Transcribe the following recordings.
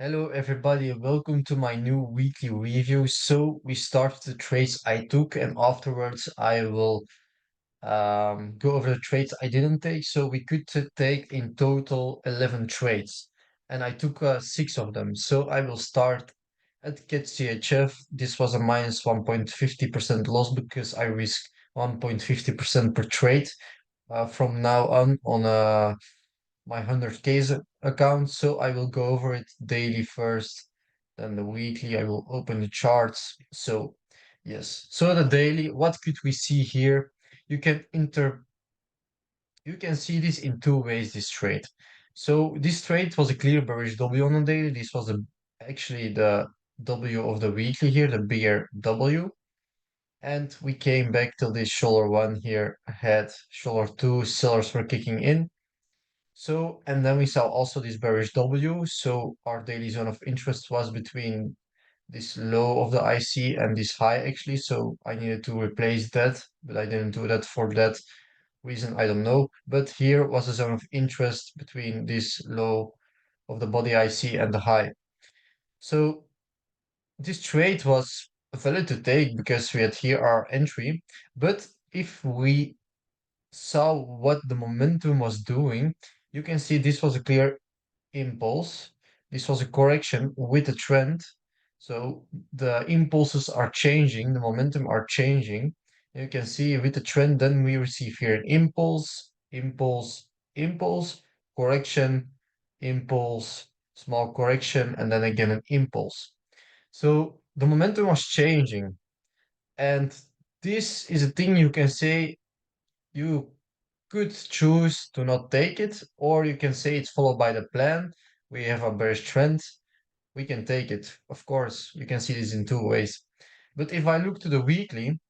Hello everybody, welcome to my new weekly review. So we start the trades I took and afterwards I will go over the trades I didn't take. So we could take in total 11 trades and I took 6 of them. So I will start at CADCHF. This was a minus 1.50% loss because I risk 1.50% per trade from now on my 100K account. So I will go over it daily first, then the weekly. I will open the charts. So yes, so the daily, what could we see here? You can inter you can see this in two ways, this trade. So this trade was a clear bearish W on the daily. This was actually the W of the weekly here, the bigger W. And we came back till this shoulder one here ahead, shoulder two, sellers were kicking in. So, and then we saw also this bearish W. So our daily zone of interest was between this low of the IC and this high actually. So I needed to replace that, but I didn't do that for that reason. I don't know. But here was a zone of interest between this low of the body IC and the high. So this trade was valid to take because we had here our entry. But if we saw what the momentum was doing, you can see this was a clear impulse. This was a correction with a trend. So the impulses are changing, the momentum are changing. You can see with the trend, then we receive here an impulse, impulse, impulse, correction, impulse, small correction, and then again an impulse. So the momentum was changing. And this is a thing you can say you could choose to not take it, or you can say it's followed by the plan. We have a bearish trend. We can take it. Of course, you can see this in two ways. But if I look to the weekly,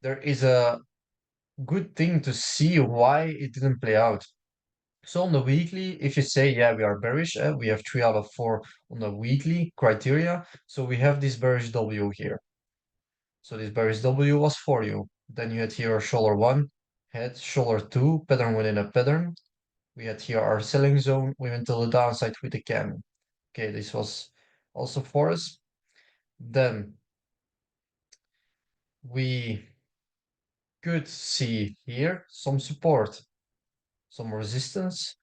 there is a good thing to see why it didn't play out. So on the weekly, if you say, yeah, we are bearish, we have 3 out of 4 on the weekly criteria. So we have this bearish W here. So this bearish W was for you. Then you had here shoulder 1, had shoulder 2, pattern within a pattern. We had here our selling zone. We went to the downside with the candle. Okay, this was also for us. Then we could see here some support, some resistance,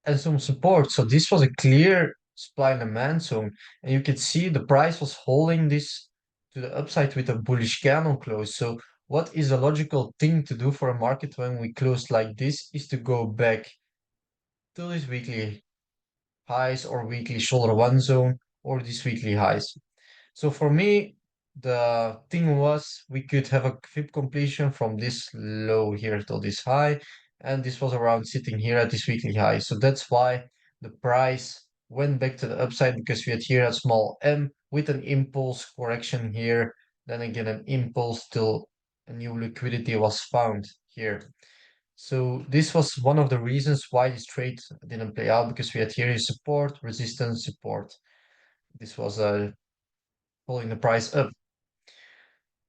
and some support. So this was a clear supply and demand zone. And you could see the price was holding this to the upside with a bullish candle close. So what is a logical thing to do for a market when we close like this is to go back to this weekly highs or weekly shoulder one zone or these weekly highs. So for me, the thing was we could have a flip completion from this low here to this high, and this was around sitting here at this weekly high. So that's why the price went back to the upside because we had here a small M with an impulse correction here, then again an impulse till a new liquidity was found here. So this was one of the reasons why this trade didn't play out because we had here support, resistance, support. This was pulling the price up.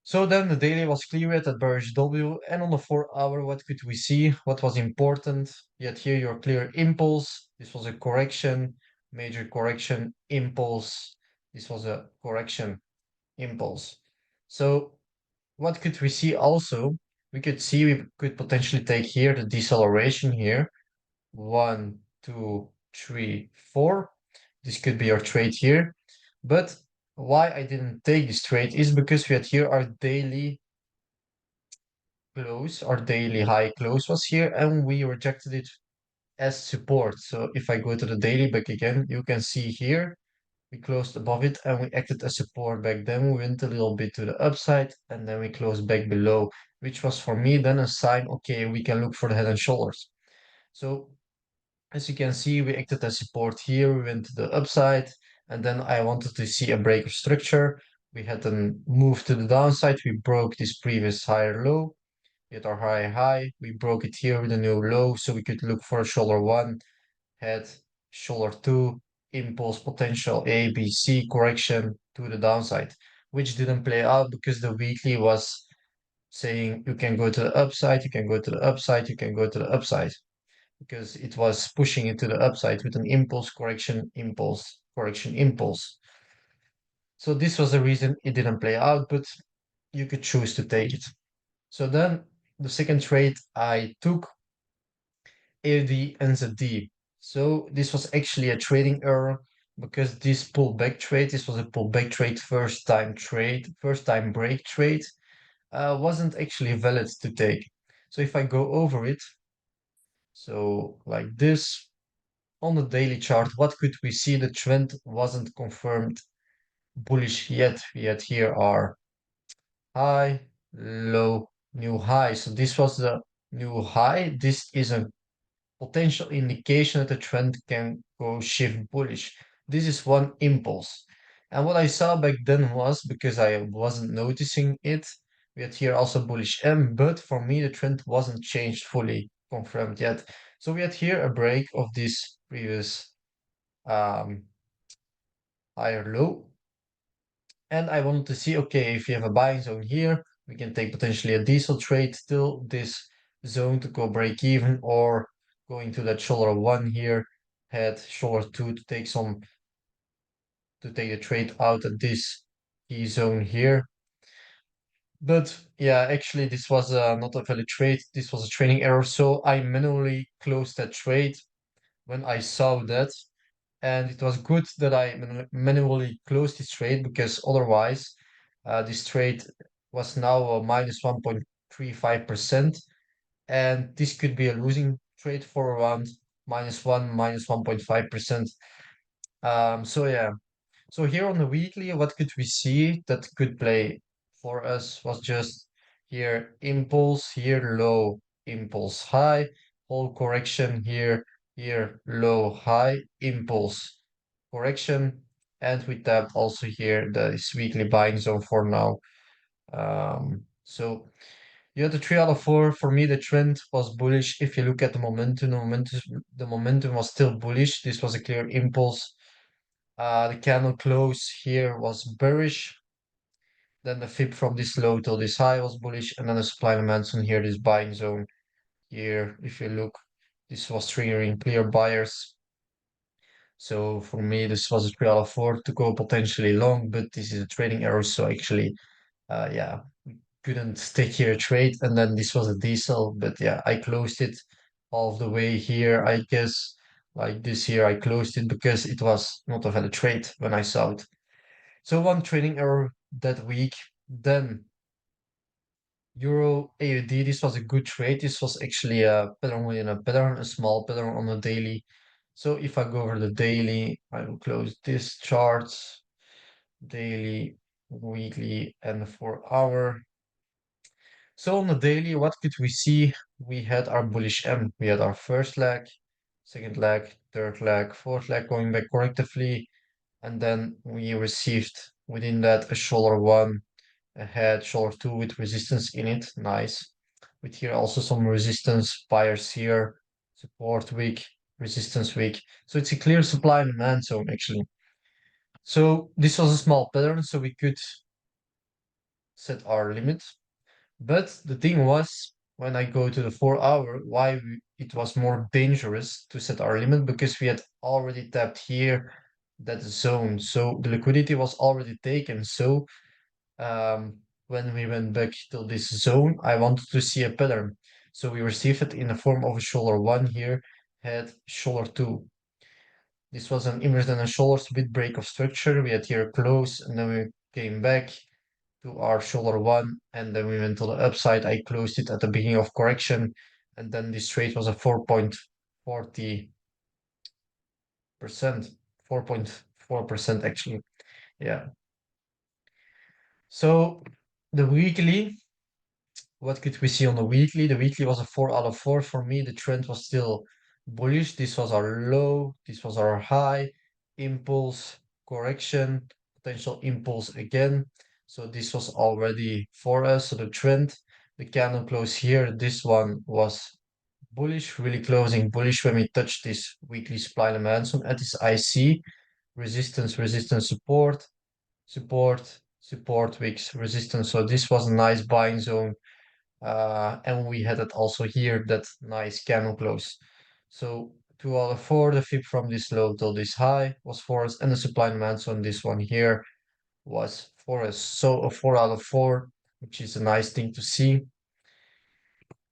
So then the daily was clear at bearish W, and on the 4 hour, what could we see? What was important? Yet here your clear impulse. This was a correction, major correction, impulse. This was a correction, impulse. So what could we see also? We could see we could potentially take here the deceleration here. 1, 2, 3, 4. This could be our trade here. But why I didn't take this trade is because we had here our daily close, our daily high close was here, and we rejected it as support. So if I go to the daily back again, you can see here we closed above it and we acted as support back then. We went a little bit to the upside and then we closed back below, which was for me then a sign, okay, we can look for the head and shoulders. So as you can see, we acted as support here, we went to the upside, and then I wanted to see a break of structure. We had a move to the downside, we broke this previous higher low, we had our high, we broke it here with a new low, so we could look for a shoulder 1, head, shoulder 2, impulse, potential A, B, C, correction to the downside, which didn't play out because the weekly was saying you can go to the upside, you can go to the upside, you can go to the upside because it was pushing it to the upside with an impulse correction, impulse correction impulse. So this was the reason it didn't play out, but you could choose to take it. So then the second trade I took, AUDNZD. So this was actually a trading error because this pullback trade, this was a pullback trade, first time break trade, wasn't actually valid to take. So if I go over it, so like this, on the daily chart, what could we see? The trend wasn't confirmed bullish yet. We had here our high, low, new high. So this was the new high. This is a potential indication that the trend can go shift bullish. This is one impulse. And what I saw back then was, because I wasn't noticing it, we had here also bullish M, but for me the trend wasn't changed fully confirmed yet. So we had here a break of this previous um, higher low. And I wanted to see, okay, if you have a buying zone here, we can take potentially a diesel trade till this zone to go break even, or going to that shoulder one here, head shoulder two to take a trade out at this key zone here. But yeah, actually this was not a valid trade. This was a trading error. So I manually closed that trade when I saw that. And it was good that I manually closed this trade, because otherwise this trade was now minus 1.35%, and this could be a losing trade for around minus 1.5%. So yeah, so here on the weekly, what could we see that could play for us was just here impulse, here low, impulse high, whole correction here, here low, high, impulse correction, and we tapped also here this weekly buying zone for now. So you had the 3 out of 4. For me, the trend was bullish. If you look at the momentum was still bullish. This was a clear impulse. The candle close here was bearish. Then the fib from this low till this high was bullish, and then the supply and demand zone here, this buying zone here. If you look, this was triggering clear buyers. So for me, this was a 3 out of 4 to go potentially long, but this is a trading error. So actually, yeah, couldn't take here a trade, and then this was a diesel, but yeah, I closed it all the way here. I guess like this here, I closed it because it was not a valid trade when I saw it. So one trading error that week. Then Euro AUD, this was a good trade. This was actually a pattern within a pattern, a small pattern on the daily. So if I go over the daily, I will close this chart, daily, weekly, and the 4 hour. So on the daily, what could we see? We had our bullish M. We had our first leg, second leg, third leg, fourth leg going back correctively. And then we received within that a shoulder one, a head, shoulder two with resistance in it. Nice. With here also some resistance buyers here, support weak, resistance weak. So it's a clear supply and demand zone actually. So this was a small pattern, so we could set our limit. But the thing was, when I go to the 4 hour, it was more dangerous to set our limit, because we had already tapped here that zone. So the liquidity was already taken. So when we went back to this zone, I wanted to see a pattern. So we received it in the form of a shoulder one here, head, shoulder two. This was an inverse and a shoulder split break of structure. We had here close, and then we came back to our shoulder one, and then we went to the upside. I closed it at the beginning of correction, and then this trade was a 4.40%, 4.4% actually. Yeah. So the weekly, what could we see on the weekly? The weekly was a 4 out of 4 for me. The trend was still bullish. This was our low, this was our high, impulse, correction, potential impulse again. So this was already for us. So the trend, the candle close here, this one was bullish, really closing bullish when we touched this weekly supply and demand zone at this IC, resistance, resistance, support, support, support, wicks, resistance. So this was a nice buying zone, and we had it also here, that nice candle close. So 2 out of 4, the fib from this low till this high was forest, and the supply and demand on this one here was forest. So a 4 out of 4, which is a nice thing to see.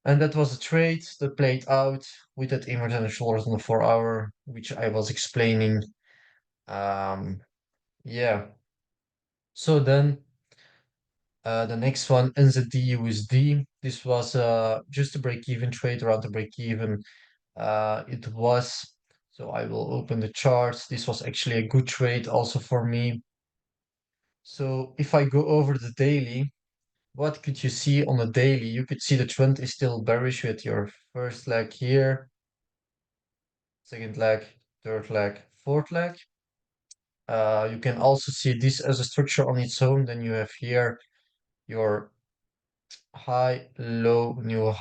And that was a trade that played out with that inverted and shoulders on the 4 hour, which I was explaining. Yeah. So then the next one, NZDUSD. This was just a break-even trade around the break-even. It was, so I will open the charts. This was actually a good trade also for me. So if I go over the daily, what could you see on the daily? You could see the trend is still bearish with your first leg here, second leg, third leg, fourth leg. You can also see this as a structure on its own. Then you have here your high, low, new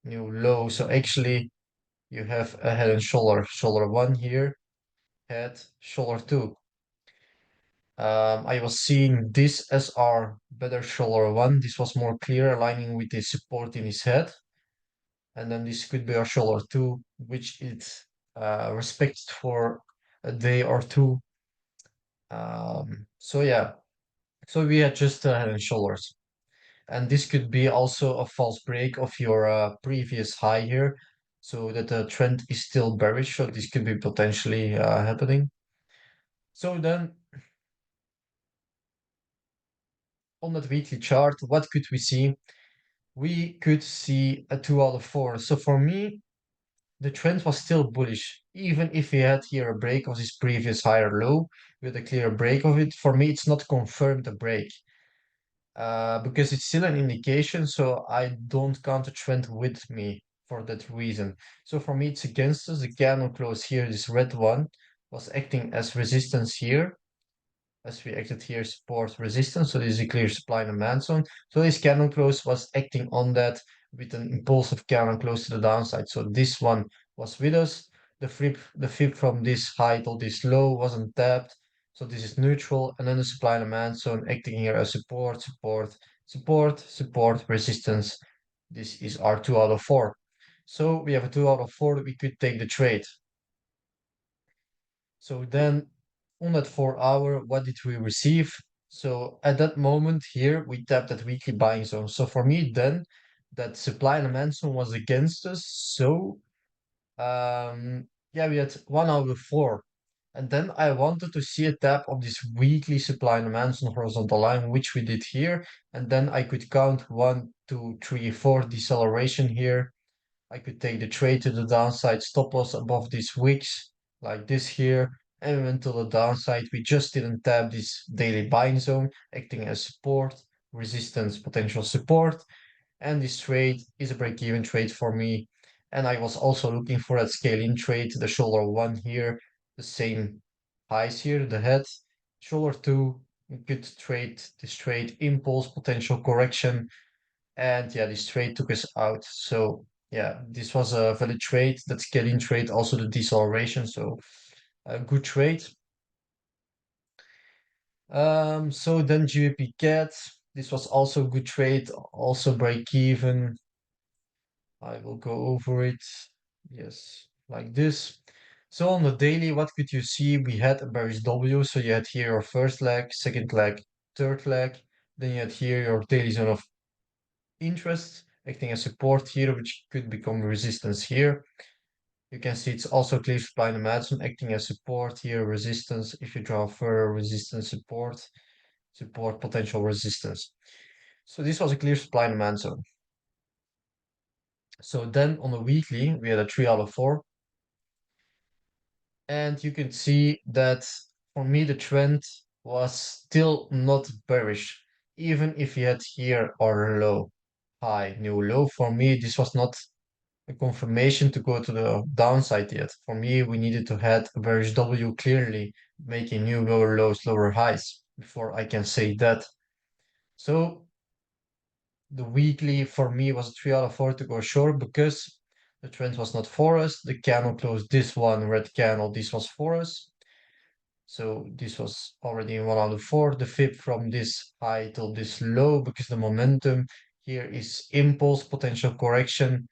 low. So actually you have a head and shoulder one here, head, shoulder two. I was seeing this as our better shoulder one. This was more clear, aligning with the support in his head. And then this could be our shoulder two, which is respected for a day or two. So yeah, so we had just head and shoulders. And this could be also a false break of your previous high here, so that the trend is still bearish. So this could be potentially happening. So then on that weekly chart, what could we see? We could see a 2 out of 4. So for me, the trend was still bullish, even if we had here a break of this previous higher low with a clear break of it. For me, it's not confirmed a break. Because it's still an indication, so I don't count the trend with me for that reason. So for me, it's against us. The candle close here, this red one, was acting as resistance here, as we acted here, support resistance. So this is a clear supply and demand zone. So this candle close was acting on that with an impulsive candle close to the downside. So this one was with us. The fib from this high till this low wasn't tapped. So this is neutral, and then the supply and demand zone acting here as support, support, resistance. This is our 2 out of 4. So we have a 2 out of 4 that we could take the trade. So then on that 4 hour, what did we receive? So at that moment here, we tapped that weekly buying zone. So for me then, that supply and demand zone was against us. So yeah, we had 1 out of 4. And then I wanted to see a tap of this weekly supply and demand zone horizontal line, which we did here. And then I could count 1, 2, 3, 4 deceleration here. I could take the trade to the downside, stop loss above these wicks, like this here, and we went to the downside. We just didn't tap this daily buying zone, acting as support, resistance, potential support, and this trade is a break-even trade for me. And I was also looking for that scale-in trade, the shoulder one here, the same highs here, the head, shoulder two, good trade, this trade, impulse, potential correction, and yeah, this trade took us out. So yeah, this was a valid trade. That scale-in trade, also the deceleration. So a good trade. So then GBPCAD, this was also a good trade, also break even. I will go over it. Yes, like this. So on the daily, what could you see? We had a bearish W. So you had here your first leg, second leg, third leg. Then you had here your daily zone of interest acting as support here, which could become resistance here. You can see it's also clear supply and demand zone acting as support here, resistance. If you draw further resistance, support, potential resistance. So this was a clear supply and demand zone. So then on the weekly, we had a 3 out of 4. And you can see that for me, the trend was still not bearish, even if we had here our low, high, new low. For me, this was not a confirmation to go to the downside yet. For me, we needed to hit a bearish W clearly, making new lower lows, lower highs before I can say that. So the weekly for me was a 3 out of 4 to go short because the trend was not for us. The candle closed this one, red candle, this was for us. So this was already 1 out of 4. The fib from this high till this low because the momentum here is impulse, potential correction.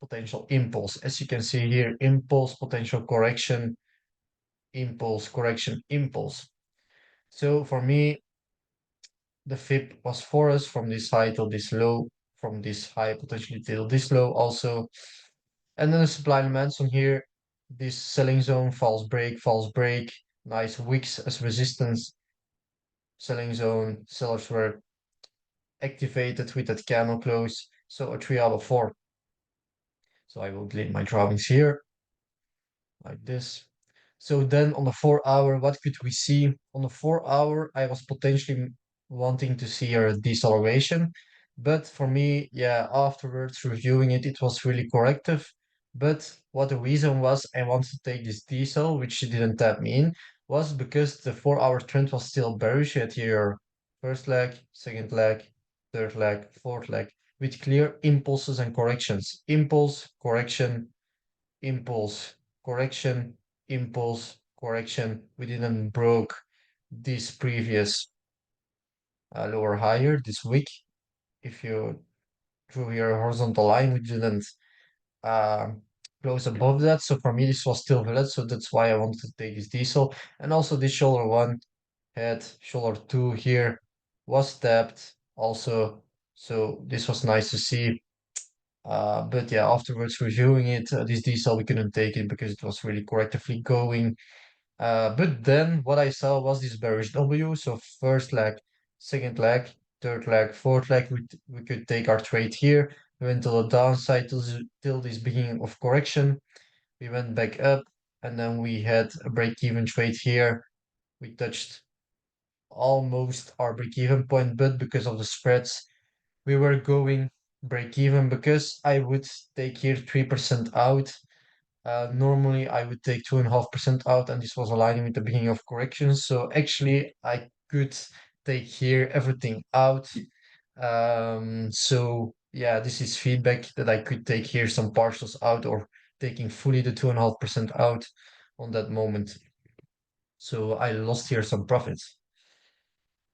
potential impulse. As you can see here, impulse, potential correction, impulse, correction, impulse. So for me, the fib was for us from this high till this low, from this high potentially till this low also. And then the supply demands on here, this selling zone, false break, nice wicks as resistance, selling zone, sellers were activated with that candle close. So a 3 out of 4. So I will delete my drawings here like this. So then on the 4 hour, what could we see? On the 4 hour, I was potentially wanting to see a deceleration. But for me, yeah, afterwards reviewing it, it was really corrective. But what the reason was I wanted to take this decel, which she didn't tap me in, was because the 4 hour trend was still bearish at here. First leg, second leg, third leg, fourth leg, with clear impulses and corrections. Impulse, correction, impulse, correction, impulse, correction. We didn't broke this previous lower higher this week. If you drew your horizontal line, we didn't uh, close above that. So for me, this was still valid. So that's why I wanted to take this diesel. And also this shoulder one had shoulder two here was tapped also. So this was nice to see. But yeah, afterwards reviewing it, this diesel we couldn't take it because it was really correctively going. But then what I saw was this bearish W. So first leg, second leg, third leg, fourth leg, we could take our trade here. We went to the downside till this beginning of correction. We went back up and then we had a break-even trade here. We touched almost our break-even point, but because of the spreads, we were going break-even because I would take here 3% out. Normally, I would take 2.5% out, and this was aligning with the beginning of corrections. So actually, I could take here everything out. So yeah, this is feedback that I could take here some partials out or taking fully the 2.5% out on that moment. So I lost here some profits.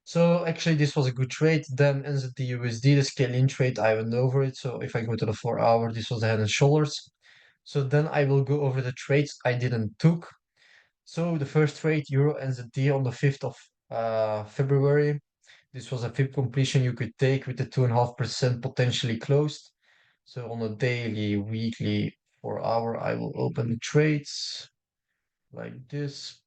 So actually, this was a good trade. Then NZDUSD, the scale-in trade, I went over it. So if I go to the 4 hour, this was the head and shoulders. So then I will go over the trades I didn't took. So the first trade, Euro NZD on the 5th of February. This was a FIB completion you could take with the 2.5% potentially closed. So on a daily, weekly, 4 hour, I will open the trades like this.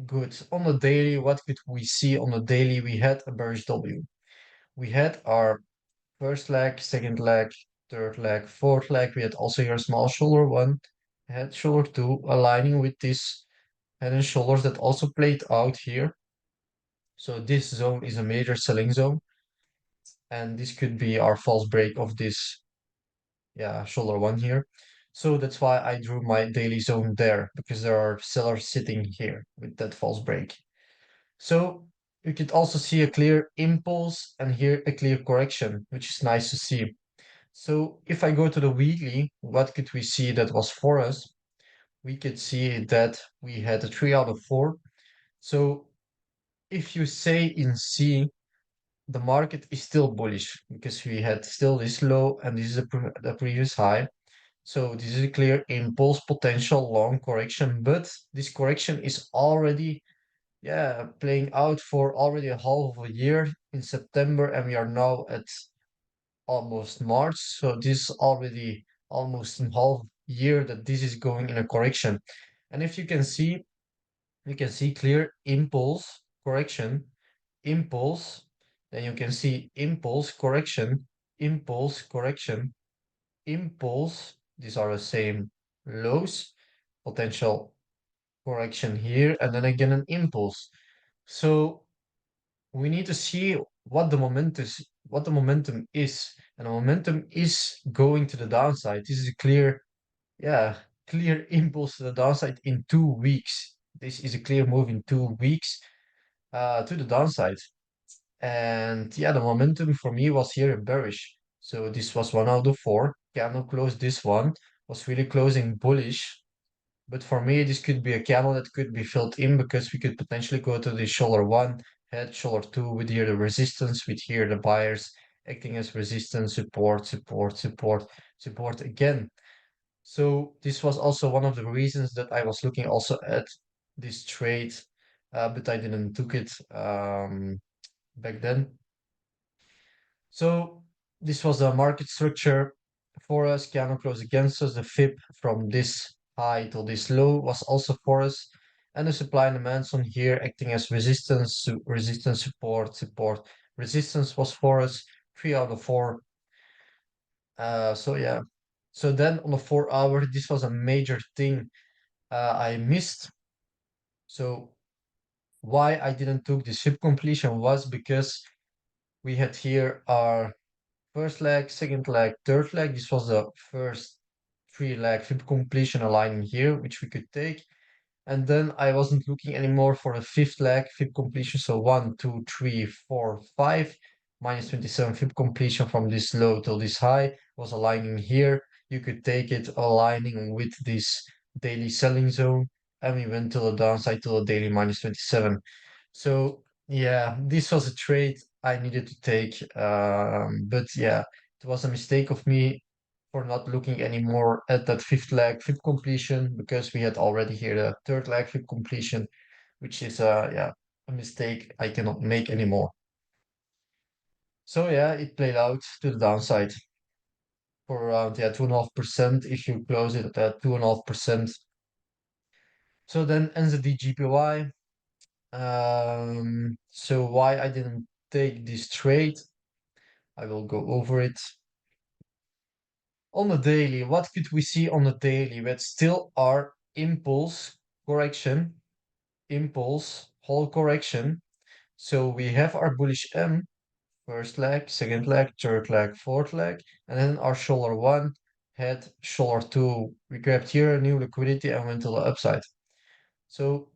Good. On the daily, what could we see on the daily? We had a bearish W. We had our first leg, second leg, third leg, fourth leg. We had also here a small shoulder one, head shoulder two, aligning with this head and shoulders that also played out here. So this zone is a major selling zone, and this could be our false break of this, yeah, shoulder one here. So that's why I drew my daily zone there, because there are sellers sitting here with that false break. So you could also see a clear impulse and here a clear correction, which is nice to see. So if I go to the weekly, what could we see that was for us? We could see that we had a 3 out of 4. So if you say in C, the market is still bullish because we had still this low and this is the previous high. So this is a clear impulse potential long correction, but this correction is already, yeah, playing out for already a half of a year in September, and we are now at almost March. So this is already almost a half year that this is going in a correction. And if you can see clear impulse, correction, impulse, then you can see impulse, correction, impulse, correction, impulse. These are the same lows, potential correction here, and then again an impulse. So we need to see what the momentum is, and the momentum is going to the downside. This is a clear, yeah, clear impulse to the downside in 2 weeks. This is a clear move in 2 weeks to the downside. And yeah, the momentum for me was here bearish. So this was 1 out of 4. Candle closed this one, was really closing bullish. But for me, this could be a candle that could be filled in because we could potentially go to the shoulder one, head shoulder two with here the resistance, with here the buyers, acting as resistance, support, support, support, support again. So this was also one of the reasons that I was looking also at this trade, but I didn't took it back then. So this was the market structure for us. Candle close against us. The fib from this high to this low was also for us. And the supply and demand on here acting as resistance, resistance, support, support. Resistance was for us 3 out of 4. So yeah. So then on the 4 hour, this was a major thing I missed. So why I didn't took the ship completion was because we had here our first leg, second leg, third leg. This was the first 3 leg fib completion aligning here, which we could take. And then I wasn't looking anymore for a fifth leg fib completion. So 1, 2, 3, 4, 5, minus 27 fib completion from this low till this high was aligning here. You could take it aligning with this daily selling zone. And we went to the downside to a daily minus 27. So yeah, this was a trade I needed to take. But yeah, it was a mistake of me for not looking anymore at that fifth leg fib completion because we had already here the third leg fib completion, which is yeah, a mistake I cannot make anymore. So yeah, it played out to the downside for around 2.5% if you close it at 2.5%. So then NZD GPY. So why I didn't take this trade, I will go over it. On the daily, what could we see on the daily? We had still our impulse correction, impulse whole correction. So we have our bullish M, first leg, second leg, third leg, fourth leg, and then our shoulder 1 had shoulder 2. We grabbed here a new liquidity and went to the upside. So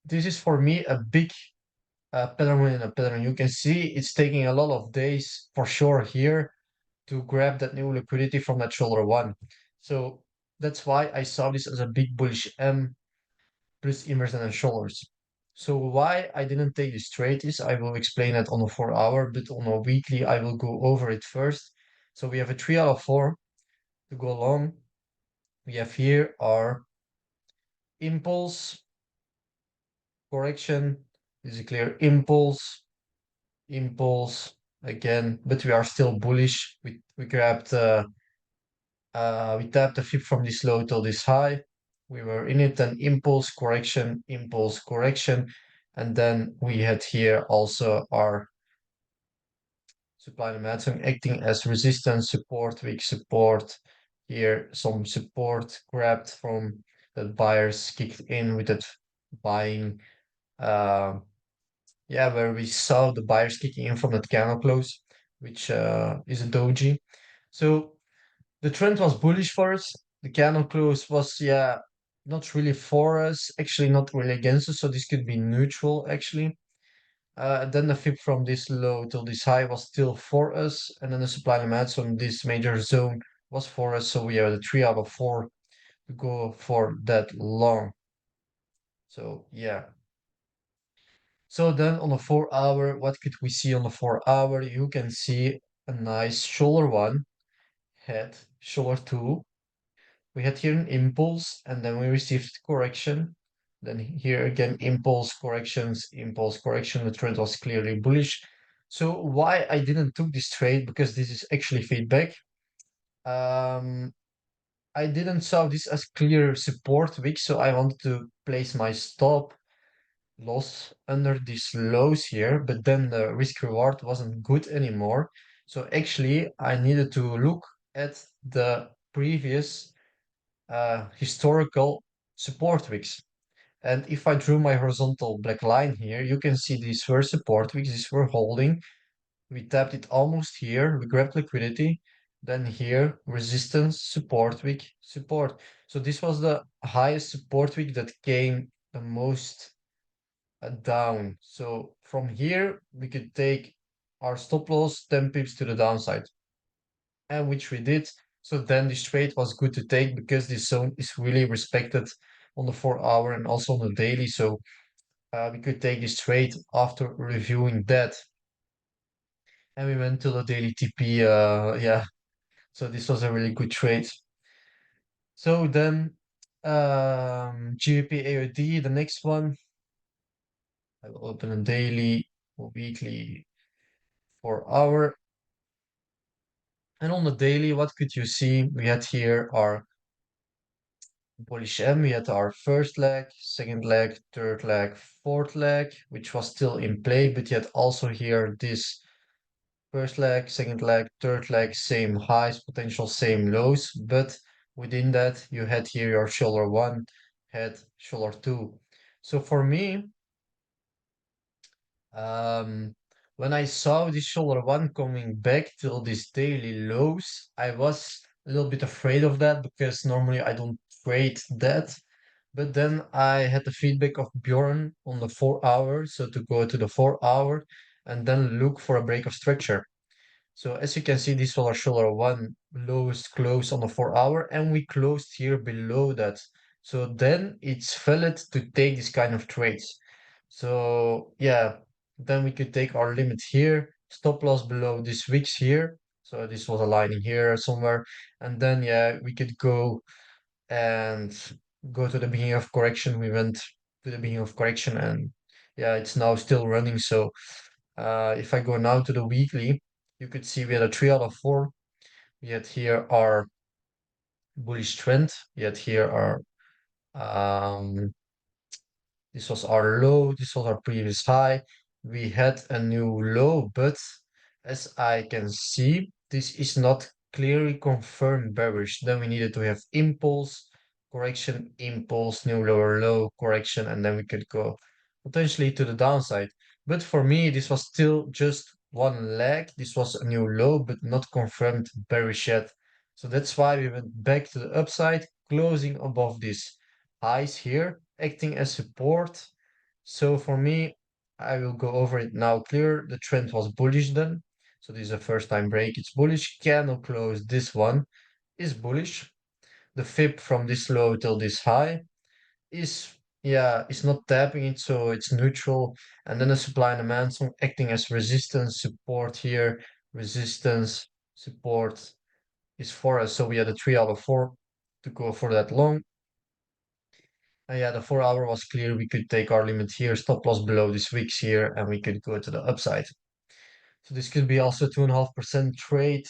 this is for me a big pattern within a pattern. You can see it's taking a lot of days for sure here to grab that new liquidity from that shoulder 1. So that's why I saw this as a big bullish M plus Emerson and shoulders. So why I didn't take this trade is I will explain it on a 4 hour, but on a weekly I will go over it first. So we have a 3 out of 4 to go along. We have here our impulse correction. This is a clear impulse, impulse again, but we are still bullish. We grabbed we tapped the fib from this low till this high. We were in it, an impulse correction, and then we had here also our supply and demand zone acting as resistance, support, weak support. Here, some support grabbed from the buyers kicked in with that buying. Yeah, where we saw the buyers kicking in from that candle close, which is a doji. So the trend was bullish for us. The candle close was, yeah, not really for us, actually not really against us, so this could be neutral actually. Then the fib from this low till this high was still for us, and then the supply and demand on this major zone was for us, so we have the 3 out of 4 to go for that long. So yeah. So then on the 4 hour, what could we see on the 4 hour? You can see a nice shoulder 1, head, shoulder 2. We had here an impulse and then we received correction. Then here again, impulse corrections, impulse correction. The trend was clearly bullish. So why I didn't took this trade, because this is actually feedback. I didn't saw this as clear support wick, so I wanted to place my stop loss under these lows here, but then the risk reward wasn't good anymore. So actually I needed to look at the previous historical support wicks. And if I drew my horizontal black line here, you can see these were support wicks, these were holding. We tapped it almost here, we grabbed liquidity, then here, resistance, support wick, support. So this was the highest support wick that came the most down. So from here, we could take our stop loss 10 pips to the downside, and which we did. So then this trade was good to take because this zone is really respected on the 4 hour and also on the daily. So we could take this trade after reviewing that. and we went to the daily TP. Yeah, so this was a really good trade. So then, GBP the next one, I will open a daily or weekly 4 hour. And on the daily, what could you see? We had here our bullish M, we had our first leg, second leg, third leg, fourth leg, which was still in play, but yet also here this first leg, second leg, third leg, same highs, potential same lows, but within that you had here your shoulder one, head, shoulder two. So for me, um, when I saw this shoulder one coming back till this daily lows, I was a little bit afraid of that because normally I don't trade that. But then I had the feedback of Bjorn on the 4 hour, so to go to the 4 hour and then look for a break of structure. So as you can see, this was our shoulder one lowest close on the 4 hour, and we closed here below that. So then it's valid to take this kind of trades. So yeah, then we could take our limit here, stop loss below this wicks here. So this was aligning here somewhere, and then yeah, we could go and go to the beginning of correction. We went to the beginning of correction, and yeah, it's now still running. So if I go now to the weekly, you could see we had a 3 out of 4. We had here our bullish trend. We had here our um, this was our low, this was our previous high. We had a new low, but as I can see, this is not clearly confirmed bearish. Then we needed to have impulse, correction, impulse, new lower low, correction, and then we could go potentially to the downside. But for me, this was still just one leg. This was a new low, but not confirmed bearish yet. So that's why we went back to the upside, closing above this highs here, acting as support. So for me, I will go over it now clear. The trend was bullish then. So this is a first time break. It's bullish. Candle close. This one is bullish. The fib from this low till this high is, yeah, it's not tapping it, so it's neutral. And then the supply and demand zone acting as resistance, support here, resistance, support is for us. So we had a 3 out of 4 to go for that long. And yeah, the 4 hour was clear. We could take our limit here, stop loss below this wicks here, and we could go to the upside. So this could be also 2.5% trade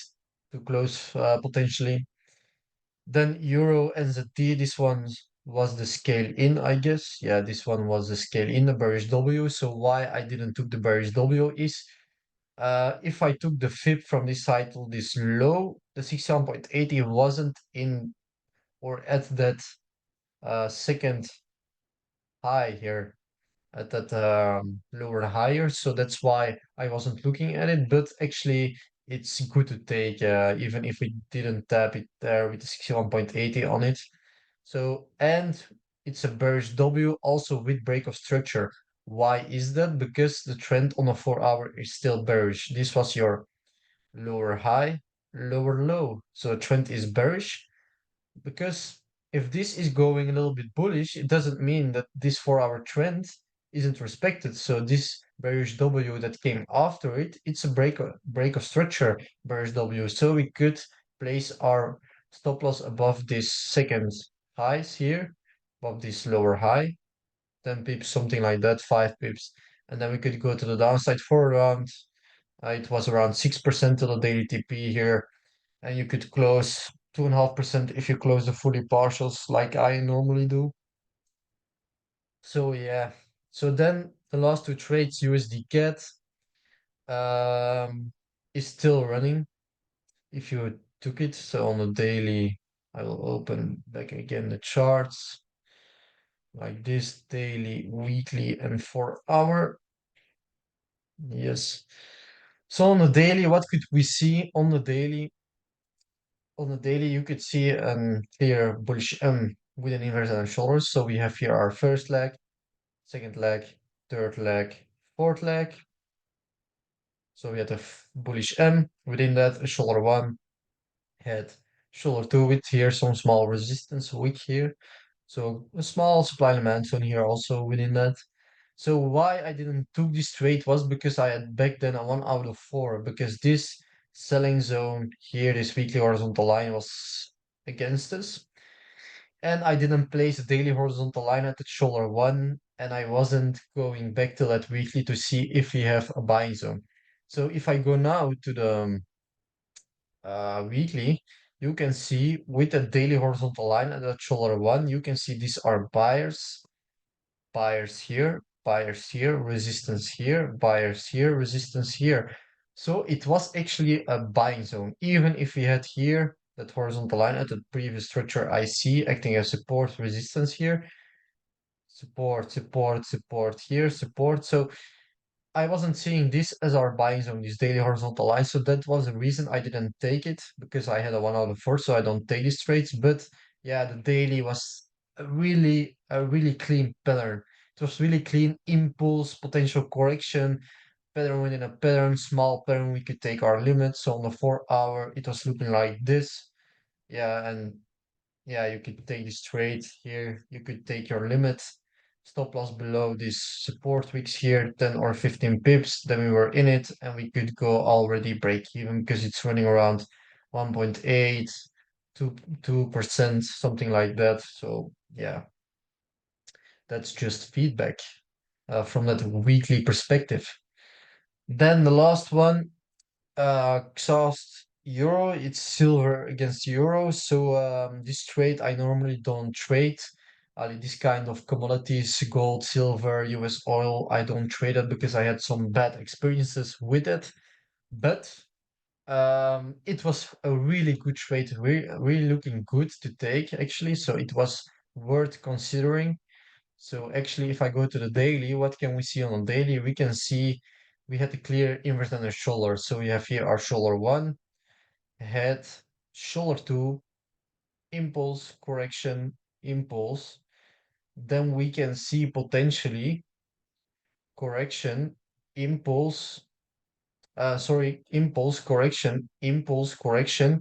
to close potentially. Then Euro NZD, this one was the scale in, I guess. Yeah, this one was the scale in, the bearish W. So why I didn't took the bearish W is if I took the fib from this side to this low, the 61.80 wasn't in or at that second high here at that lower and higher. So that's why I wasn't looking at it. But actually, it's good to take, even if we didn't tap it there with the 61.80 on it. So, and it's a bearish W also with break of structure. Why is that? Because the trend on a 4 hour is still bearish. This was your lower high, lower low. So the trend is bearish because if this is going a little bit bullish, it doesn't mean that this 4 hour trend isn't respected. So this bearish W that came after it, it's a break of structure bearish W. So we could place our stop loss above this second highs here, above this lower high, 10 pips, something like that, 5 pips. And then we could go to the downside for around, it was around 6% to the daily TP here, and you could close 2.5% if you close the fully partials like I normally do. So yeah, so then the last two trades, USD CAD, is still running if you took it. So on the daily, I will open back again the charts like this, daily, weekly, and 4 hour. Yes. So on the daily, what could we see on the daily? On the daily, you could see a clear bullish M with an inverted head and shoulders. So we have here our first leg, second leg, third leg, fourth leg. So we had a bullish M. Within that, a shoulder one, head, shoulder two with here some small resistance wick here. So a small supply and demand zone here also within that. So why I didn't took this trade was because I had back then a 1 out of 4, because this selling zone here, this weekly horizontal line was against us. And I didn't place a daily horizontal line at the shoulder 1, and I wasn't going back to that weekly to see if we have a buying zone. So if I go now to the weekly, you can see with a daily horizontal line at that shoulder 1, you can see these are buyers, buyers here, resistance here, buyers here, resistance here. So it was actually a buying zone, even if we had here that horizontal line at the previous structure IC acting as support, resistance here, support, support, support here, support. So I wasn't seeing this as our buying zone, this daily horizontal line. So that was the reason I didn't take it, because I had a 1 out of 4, so I don't take these trades. But yeah, the daily was a really clean pattern. It was really clean impulse, potential correction, pattern within a pattern, small pattern. We could take our limits. So on the 4 hour, it was looking like this. Yeah, and yeah, you could take this trade here. You could take your limit, stop loss below this support wicks here, 10 or 15 pips. Then we were in it, and we could go already break even because it's running around 1.8, 2%, something like that. So yeah, that's just feedback from that weekly perspective. Then the last one, XAUST euro, it's silver against euro. So this trade I normally don't trade. This kind of commodities, gold, silver, US oil, I don't trade it because I had some bad experiences with it. But it was a really good trade, really looking good to take actually. So it was worth considering. So actually, if I go to the daily, what can we see on the daily? We can see we had a clear inverse under shoulder. So we have here our shoulder 1, head, shoulder 2, impulse, correction, impulse. Then we can see potentially correction, impulse, impulse, correction, impulse, correction,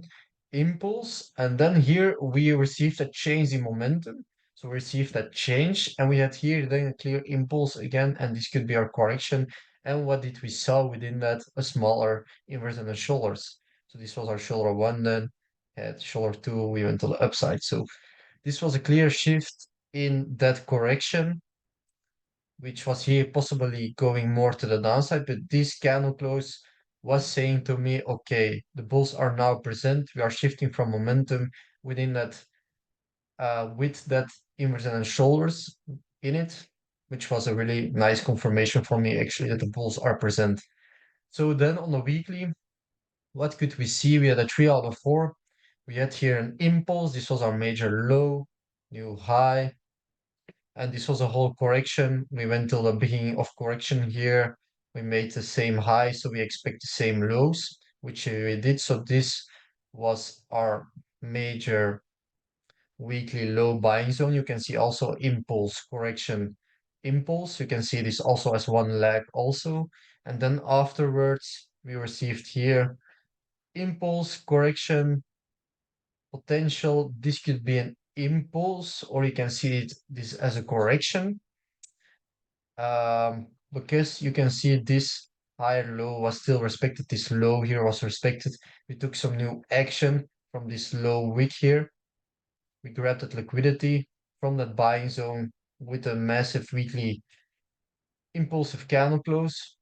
impulse. And then here we received a change in momentum. So we received that change, and we had here then a clear impulse again, and this could be our correction. And what did we saw within that? A smaller inverse on the shoulders. So this was our shoulder 1 then, at shoulder 2, we went to the upside. So this was a clear shift in that correction, which was here possibly going more to the downside, but this candle close was saying to me, okay, the bulls are now present. We are shifting from momentum within that, with that inverse and shoulders in it, which was a really nice confirmation for me actually that the bulls are present. So then on the weekly, what could we see? We had a 3 out of 4. We had here an impulse. This was our major low, new high, and this was a whole correction. We went till the beginning of correction here. We made the same high, so we expect the same lows, which we did. So this was our major weekly low buying zone. You can see also impulse, correction, impulse. You can see this also as one leg also. And then afterwards, we received here impulse, correction, potential. This could be an impulse, or you can see it this as a correction, because you can see this higher low was still respected. This low here was respected. We took some new action from this low wick here. We grabbed that liquidity from that buying zone with a massive weekly impulsive candle close,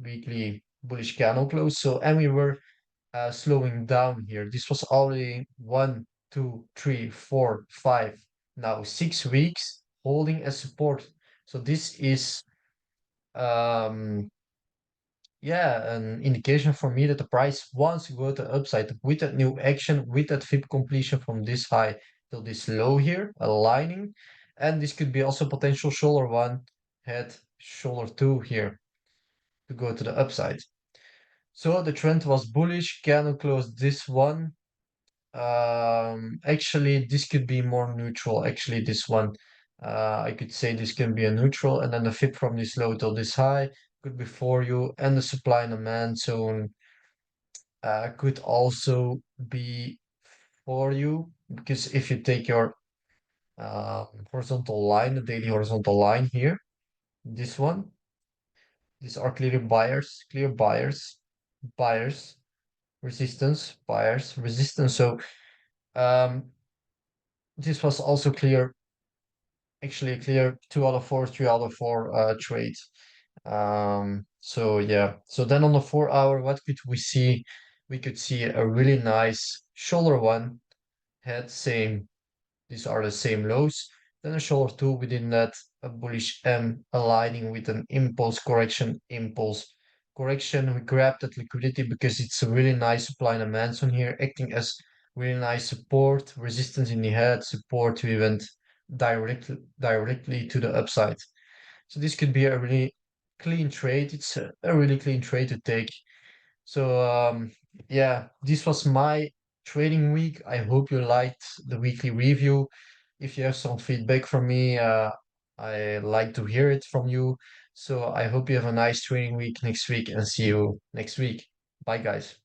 weekly bullish candle close. So, and we were slowing down here. This was already 1, 2, 3, 4, 5, now 6 weeks holding as support. So this is yeah, an indication for me that the price wants to go to the upside with that new action, with that FIB completion from this high till this low here, aligning. And this could be also potential shoulder 1, head, shoulder 2 here to go to the upside. So the trend was bullish, candle closed this one. Actually, this could be more neutral. Actually, this one, I could say this can be a neutral, and then the FIB from this low till this high could be for you, and the supply and demand zone could also be for you, because if you take your horizontal line, the daily horizontal line here. This one. These are clear buyers, resistance, buyers, resistance. So um, this was also clear, actually clear 2 out of 4, 3 out of 4 trades. So yeah. So then on the 4 hour, what could we see? We could see a really nice shoulder one, had same. These are the same lows. Then a shoulder two within that, a bullish M aligning with an impulse correction. We grab that liquidity because it's a really nice supply and demand zone here, acting as really nice support, resistance in the head, support. We went directly to the upside. So this could be a really clean trade. It's a really clean trade to take. So yeah, this was my trading week. I hope you liked the weekly review. If you have some feedback from me, I like to hear it from you. So I hope you have a nice trading week next week and see you next week. Bye, guys.